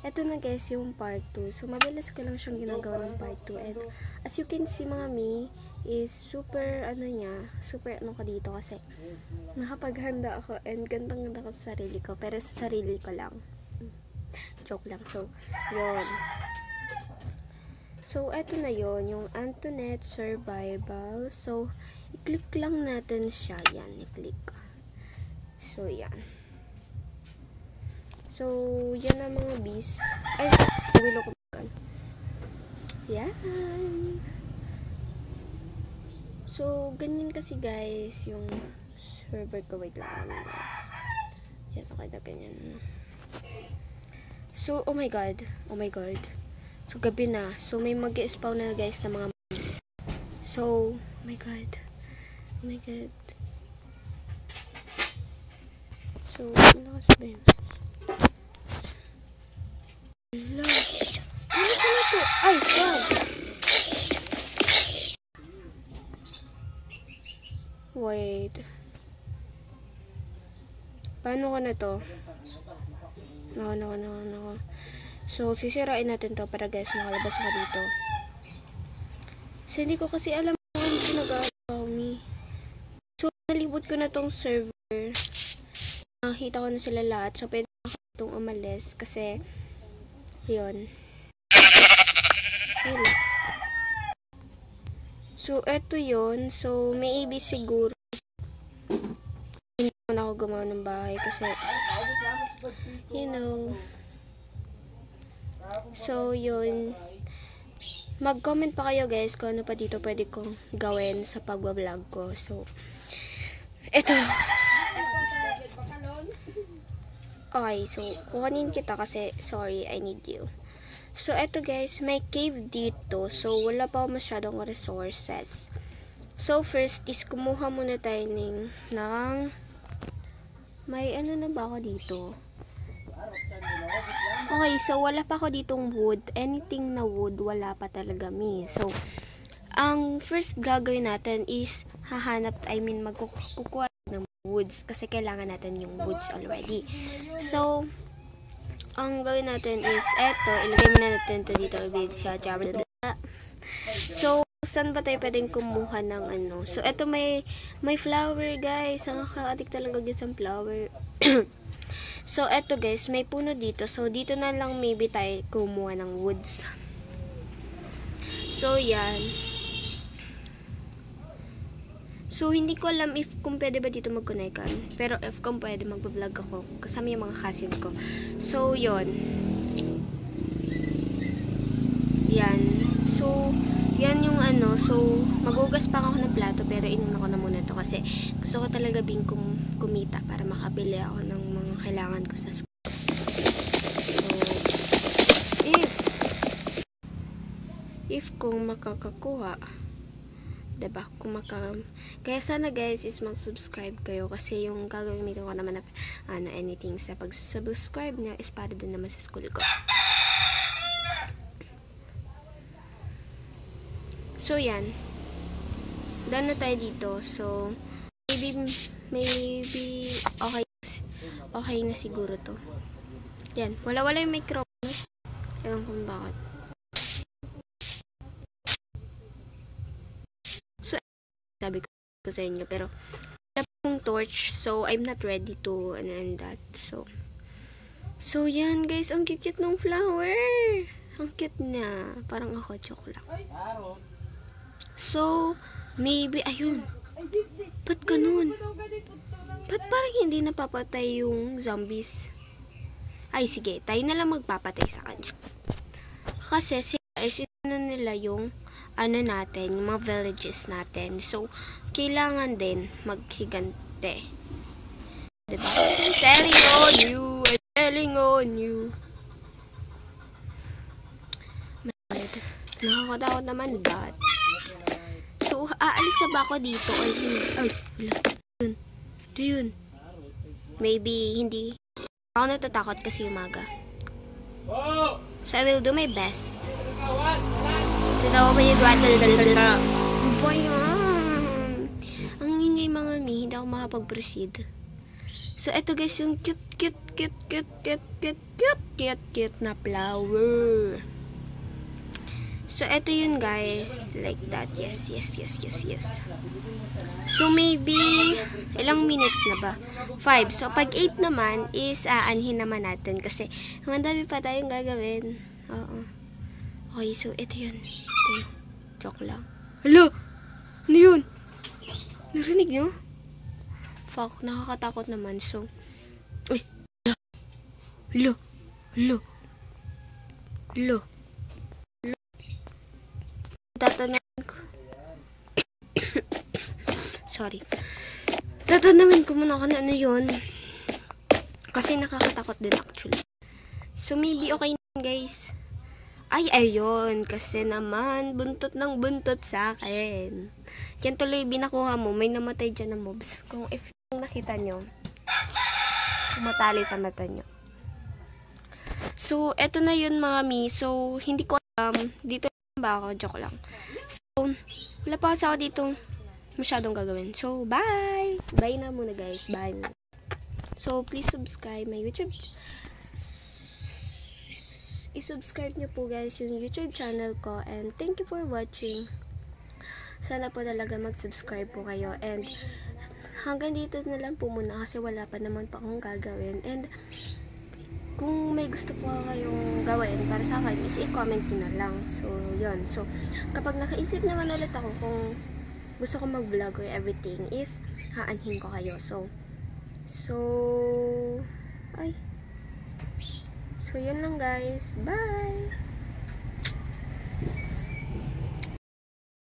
eto na guys yung part 2. So, mabilis ko lang siyang ginagawa ng part 2. And, as you can see mga mi, is super, super ko dito kasi nakapaghanda ako and gandang-ganda ko sa sarili ko. Pero sa sarili ko lang. Joke lang. So, yun. So, eto na yun, yung Antoinette Survival. So, i-click lang natin siya. Yan, i-click. So, yan. So, yan ang mga bees. Ay, nabilo ko ba? Yan. So, ganyan kasi guys, yung server ko. Wait lang. Yan, okay na ganyan. So, oh my god. Oh my god. So, gabi na. So, may mag-spawn na guys na mga bees. So, oh my god. Oh my god. So, lakas ba yun? Hello. Ano ka na to? Ay, God! Wait. Paano ka na to? Nako. So, sisirain natin to para guys makalabas ako dito. So, hindi ko kasi alam kung ano ginagawa mi. So, nalibot ko na tong server. Nakita ko na sila lahat. So, pwede ako itong umalis kasi yun. So, eto yun. So, maybe siguro hindi na ako gumawa ng bahay kasi you know. So, yun. Mag-comment pa kayo guys kung ano pa dito pwede kong gawin sa pagbablog ko. So, eto. Okay, so, kuhanin kita kasi, sorry, I need you. So, eto guys, may cave dito. So, wala pa masyadong resources. So, first is, kumuha muna tayo ng may ano na ba ako dito? Okay, so, wala pa ako ditong wood. Anything na wood, wala pa talaga mi. So, ang first gagawin natin is, magkukuha ng woods kasi kailangan natin yung woods already. So, ang gawin natin is eto, ilagay muna natin ito dito. So, saan ba tayo pwedeng kumuha ng ano? So, eto may flower guys. Ang nakaka-addict talaga guys ang flower. So, eto guys, may puno dito. So, dito na lang maybe tayo kumuha ng woods. So, yan. So, hindi ko alam if kung pwede ba dito mag-connectan. Pero if kung pwede, mag-vlog ako. Kasama yung mga cousin ko. So, yon. Yan. So, yan yung ano. So, magugas pa ako ng plato. Pero inuna ko na muna to kasi gusto ko talaga kumita para makabili ako ng mga kailangan ko sa school. So, if kung makakakuha, diba? Kaya sana guys is mag-subscribe kayo kasi yung gagawin ko naman na anything sa pag-subscribe niya is para din naman sa school ko. So yan. Done na tayo dito. So maybe okay na siguro to. Yan. Wala yung microphone. Ewan kung bakit. Sabi ko sa inyo, pero wala pong torch, so I'm not ready to and that. So yan guys, ang cute ng flower. Ang cute na. Parang ako, joke lang. So, maybe, ayun. Ba't ganun? Ba't parang hindi napapatay yung zombies? Ay, sige, tayo na lang magpapatay sa kanya. Kasi, sila nila yung natin, yung mga villages natin. So, kailangan din maghigante. Diba? I'm telling on you. Nakakatakot naman, but so, aalis na ba ako dito? Ay, wala. Ito yun. Maybe, hindi. Ako natatakot kasi umaga. So, I will do my best. Ang ingay mga mi, hindi ako makapag-proceed. So, eto guys, yung cute cute na flower. So, eto yun guys. Like that. Yes. So, maybe, ilang minutes na ba? 5. So, pag 8 naman, is aanhin naman natin. Kasi, madami pa tayong gagawin. Oo. Okay, so, ito yun. Joke lang. Hala! Ano yun? Narinig nyo? Fuck, nakakatakot naman. So, uy. Hala! Tatanamin ko. Sorry. Tatanamin ko muna kung ano yun. Kasi nakakatakot din actually. So maybe okay na guys. Ay, ayun. Kasi naman, buntot sa akin. Yan tuloy binakuha mo. May namatay dyan na mobs. Kung if yung nakita nyo, matali sa mata nyo. So, eto na yun mga mi. So, hindi ko alam. Dito ba ako? Joke lang. So, wala pa kasi ako ditong masyadong gagawin. So, bye! Bye na muna guys. Bye. So, please subscribe my YouTube. I-subscribe nyo po guys yung YouTube channel ko. And thank you for watching. Sana po talaga mag-subscribe po kayo. And hanggang dito na lang po muna kasi wala pa naman pa akong gagawin. And kung may gusto po kayong gawin para sa akin, is i-comment nyo na lang. So, yun. So, kapag nakaisip naman ulit ako kung gusto ko mag-vlog or everything, is haanhin ko kayo. So, yun lang guys. Bye!